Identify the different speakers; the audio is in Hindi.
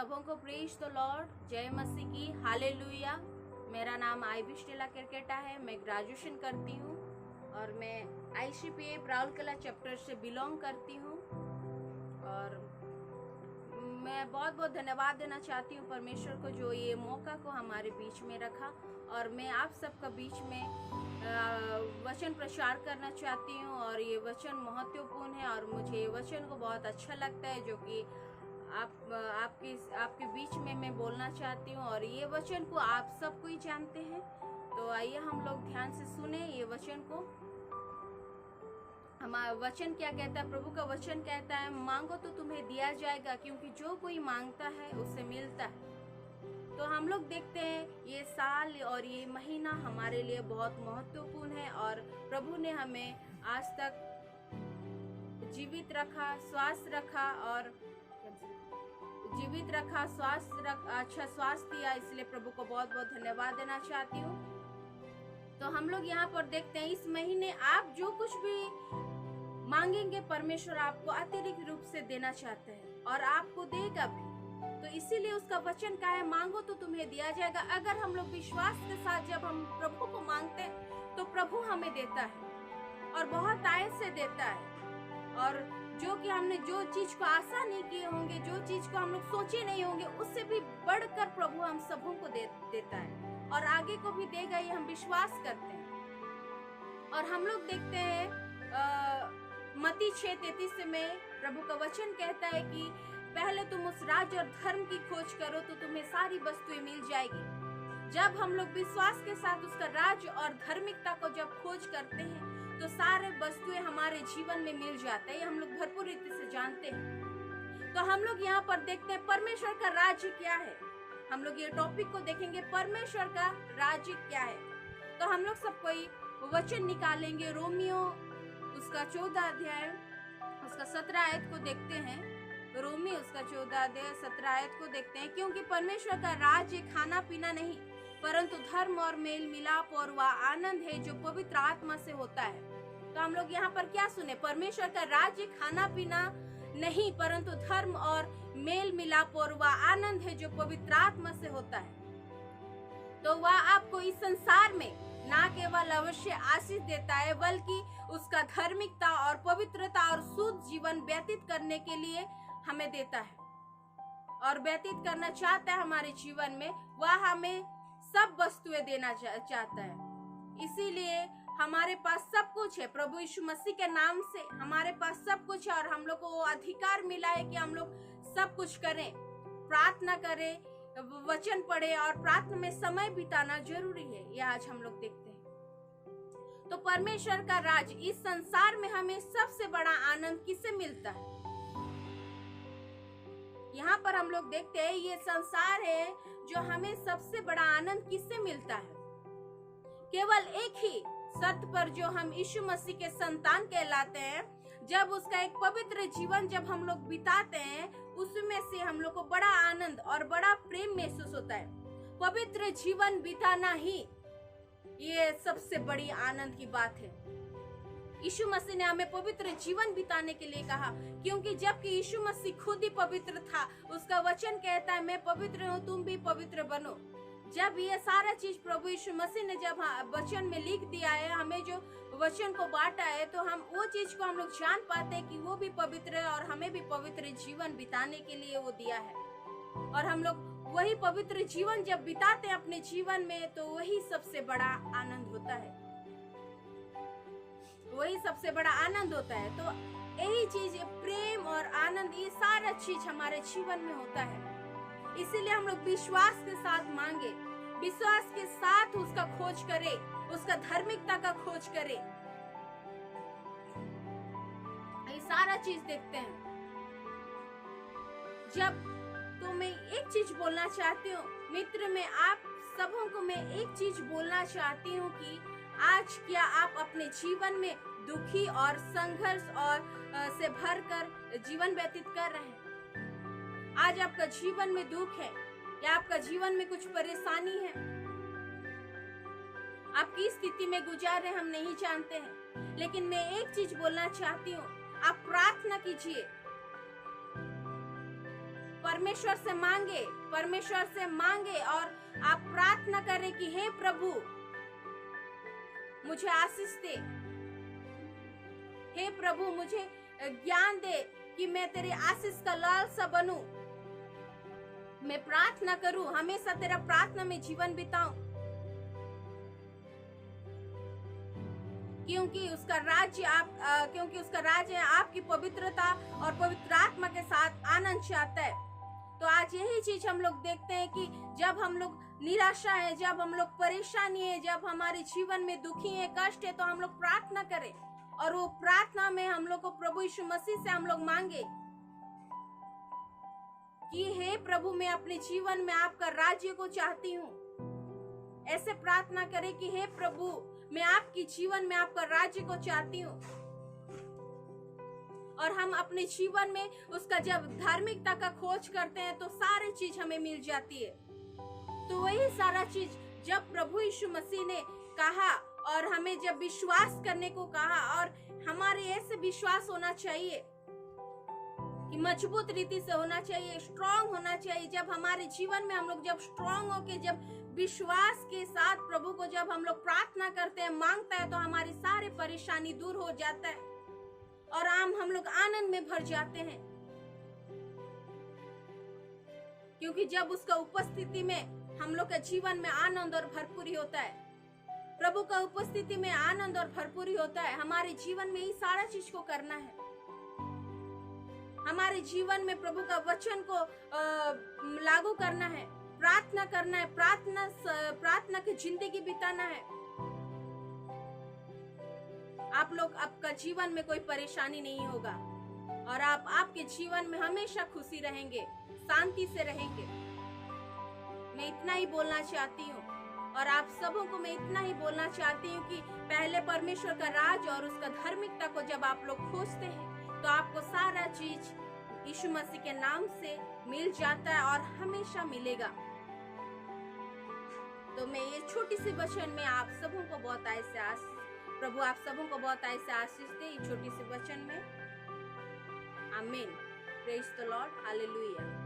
Speaker 1: सबों को प्रेज द लॉर्ड, जय मसीह की, हालेलुया। मेरा नाम आईबी स्टेला क्रिकेटा है। मैं ग्रेजुएशन करती हूँ और मैं ICPA राउरकेला चैप्टर से बिलोंग करती हूँ। और मैं बहुत बहुत धन्यवाद देना चाहती हूँ परमेश्वर को, जो ये मौका को हमारे बीच में रखा। और मैं आप सबका बीच में वचन प्रचार करना चाहती हूँ। और ये वचन महत्वपूर्ण है और मुझे ये वचन को बहुत अच्छा लगता है, जो कि आपके बीच में मैं बोलना चाहती हूँ। और ये वचन को आप सब कोई जानते हैं, तो आइए हम लोग ध्यान से सुने ये वचन को। हमारा वचन क्या कहता है? प्रभु का वचन कहता है, मांगो तो तुम्हें दिया जाएगा, क्योंकि जो कोई मांगता है उसे मिलता है। तो हम लोग देखते हैं ये साल और ये महीना हमारे लिए बहुत महत्वपूर्ण है। और प्रभु ने हमें आज तक जीवित रखा, स्वास्थ्य रखा और अच्छा स्वास्थ्य दिया, इसलिए प्रभु को बहुत बहुत धन्यवाद देना चाहती हूँ। तो हम लोग यहाँ पर देखते हैं, इस महीने आप जो कुछ भी मांगेंगे परमेश्वर आपको अतिरिक्त रूप से देना चाहते हैं और आपको देगा भी। तो इसीलिए उसका वचन क्या है? मांगो तो तुम्हें दिया जाएगा। अगर हम लोग विश्वास के साथ जब हम प्रभु को मांगते हैं तो प्रभु हमें देता है और बहुत आयत से देता है। और जो कि हमने जो चीज को आशा नहीं किए होंगे, जो चीज को हम लोग सोचे नहीं होंगे, उससे भी बढ़कर प्रभु हम सबों को देता है और आगे को भी देगा, ये हम विश्वास करते हैं। और हम लोग देखते हैं मत्ती 6:33 में प्रभु का वचन कहता है कि पहले तुम उस राज्य और धर्म की खोज करो तो तुम्हें सारी वस्तुएं मिल जाएगी। जब हम लोग विश्वास के साथ उसका राज्य और धार्मिकता को जब खोज करते हैं तो सारे वस्तुएं हमारे जीवन में मिल जाते हैं। हम लोग भरपूर रीति से जानते हैं। तो हम लोग यहाँ पर देखते हैं परमेश्वर का राज्य क्या है। हम लोग ये टॉपिक को देखेंगे, परमेश्वर का राज्य क्या है। तो हम लोग सब कोई वचन निकालेंगे, रोमियो उसका 14 अध्याय उसका 17 आयत को देखते हैं। रोमी उसका 14 अध्याय 17 आयत को देखते हैं। क्योंकि परमेश्वर का राज्य खाना पीना नहीं, परंतु धर्म और मेल मिलाप और वह आनंद है जो पवित्र आत्मा से होता है। तो हम लोग यहाँ पर क्या सुने? परमेश्वर का राज्य खाना पीना नहीं, परंतु धर्म और मेल मिलाप और वह आनंद है जो पवित्र आत्मा से होता है। तो वह आपको इस संसार में ना केवल अवश्य आशीष देता है, बल्कि उसका धार्मिकता और पवित्रता और शुद्ध जीवन व्यतीत करने के लिए हमें देता है और व्यतीत करना चाहता है हमारे जीवन में। वह हमें सब वस्तुएं देना चाहता है। इसीलिए हमारे पास सब कुछ है। प्रभु यीशु मसीह के नाम से हमारे पास सब कुछ है और हम लोग को वो अधिकार मिला है कि हम लोग सब कुछ करें, प्रार्थना करें, वचन पढ़े और प्रार्थना में समय बिताना जरूरी है। ये आज हम लोग देखते हैं। तो परमेश्वर का राज, इस संसार में हमें सबसे बड़ा आनंद किससे मिलता है? यहाँ पर हम लोग देखते हैं ये संसार है जो हमें सबसे बड़ा आनंद किससे मिलता है? केवल एक ही सत्य पर, जो हम यीशु मसीह के संतान कहलाते हैं। जब उसका एक पवित्र जीवन जब हम लोग बिताते हैं, उसमें से हम लोग को बड़ा आनंद और बड़ा प्रेम महसूस होता है। पवित्र जीवन बिताना ही ये सबसे बड़ी आनंद की बात है। यीशु मसीह ने हमें पवित्र जीवन बिताने के लिए कहा, क्योंकि जबकि यीशु मसीह खुद ही पवित्र था, उसका वचन कहता है मैं पवित्र हूँ, तुम भी पवित्र बनो। जब ये सारा चीज प्रभु यीशु मसीह ने जब वचन में लिख दिया है, हमें जो वचन को बांटा है, तो हम वो चीज को हम लोग जान पाते हैं कि वो भी पवित्र है और हमें भी पवित्र जीवन बिताने के लिए वो दिया है। और हम लोग वही पवित्र जीवन जब बिताते हैं अपने जीवन में, तो वही सबसे बड़ा आनंद होता है। वही सबसे बड़ा आनंद होता है। तो यही चीज, प्रेम और आनंद, ये सारा चीज हमारे जीवन में होता है। इसीलिए हम लोग विश्वास के साथ मांगे, विश्वास के साथ उसका खोज करें, उसका धार्मिकता का खोज करें। ये सारा चीज देखते हैं। जब तो मैं एक चीज बोलना चाहती हूँ मित्र, में आप सबों को मैं एक चीज बोलना चाहती हूँ कि आज क्या आप अपने जीवन में दुखी और संघर्ष और से भरकर जीवन व्यतीत कर रहे हैं? आज आपका जीवन में दुख है या आपका जीवन में कुछ परेशानी है? आप किस स्थिति में गुजार रहे हम नहीं जानते हैं, लेकिन मैं एक चीज बोलना चाहती हूँ, आप प्रार्थना कीजिए। परमेश्वर से मांगे, परमेश्वर से मांगे और आप प्रार्थना करें कि हे प्रभु मुझे आशीष दे, हे प्रभु मुझे ज्ञान दे कि मैं तेरे आशीष का लालसा बनूं। मैं प्रार्थना करूं, हमेशा तेरा प्रार्थना में जीवन बिताऊं, क्योंकि उसका राज्य आपकी पवित्रता और पवित्र आत्मा के साथ आनंद चाहता है। तो आज यही चीज हम लोग देखते हैं कि जब हम लोग निराशा है, जब हम लोग परेशानी है, जब हमारे जीवन में दुखी है, कष्ट है, तो हम लोग प्रार्थना करें और वो प्रार्थना में हम लोग को प्रभु यीशु मसीह से हम लोग मांगे कि हे प्रभु मैं अपने जीवन में आपका राज्य को चाहती हूँ। ऐसे प्रार्थना करें कि हे प्रभु मैं आपके जीवन में आपका राज्य को चाहती हूँ। और हम अपने जीवन में उसका जब धार्मिकता का खोज करते हैं तो सारी चीज हमें मिल जाती है। तो वही सारा चीज जब प्रभु यीशु मसीह ने कहा और हमें जब विश्वास करने को कहा, और हमारे ऐसे विश्वास होना चाहिए कि मजबूत रीति से होना चाहिए, स्ट्रांग होना चाहिए। जब हमारे जीवन में हम लोग जब स्ट्रांग होके जब विश्वास के साथ प्रभु को जब हम लोग प्रार्थना करते हैं, मांगता है, तो हमारी सारी परेशानी दूर हो जाता है और हम लोग आनंद में भर जाते हैं। क्योंकि जब उसका उपस्थिति में हम लोग के जीवन में आनंद और भरपूरी होता है, प्रभु का उपस्थिति में आनंद और भरपूरी होता है। हमारे जीवन में ये सारा चीज को करना है, हमारे जीवन में प्रभु का वचन को लागू करना है, प्रार्थना करना है, प्रार्थना की जिंदगी बिताना है। आप लोग आपका जीवन में कोई परेशानी नहीं होगा और आपके जीवन में हमेशा खुशी रहेंगे, शांति से रहेंगे। मैं इतना ही बोलना चाहती हूँ और आप सबों को मैं इतना ही बोलना चाहती हूँ कि पहले परमेश्वर का राज और उसका धार्मिकता को जब आप लोग खोजते हैं तो आपको सारा चीज यीशु मसीह के नाम से मिल जाता है और हमेशा मिलेगा। तो मैं ये छोटी सी वचन में आप सबों को बहुत ऐसे प्रभु आप सबों को बहुत ऐसे आशीष दे, छोटी सी वचन में। आमीन। Praise the Lord, hallelujah.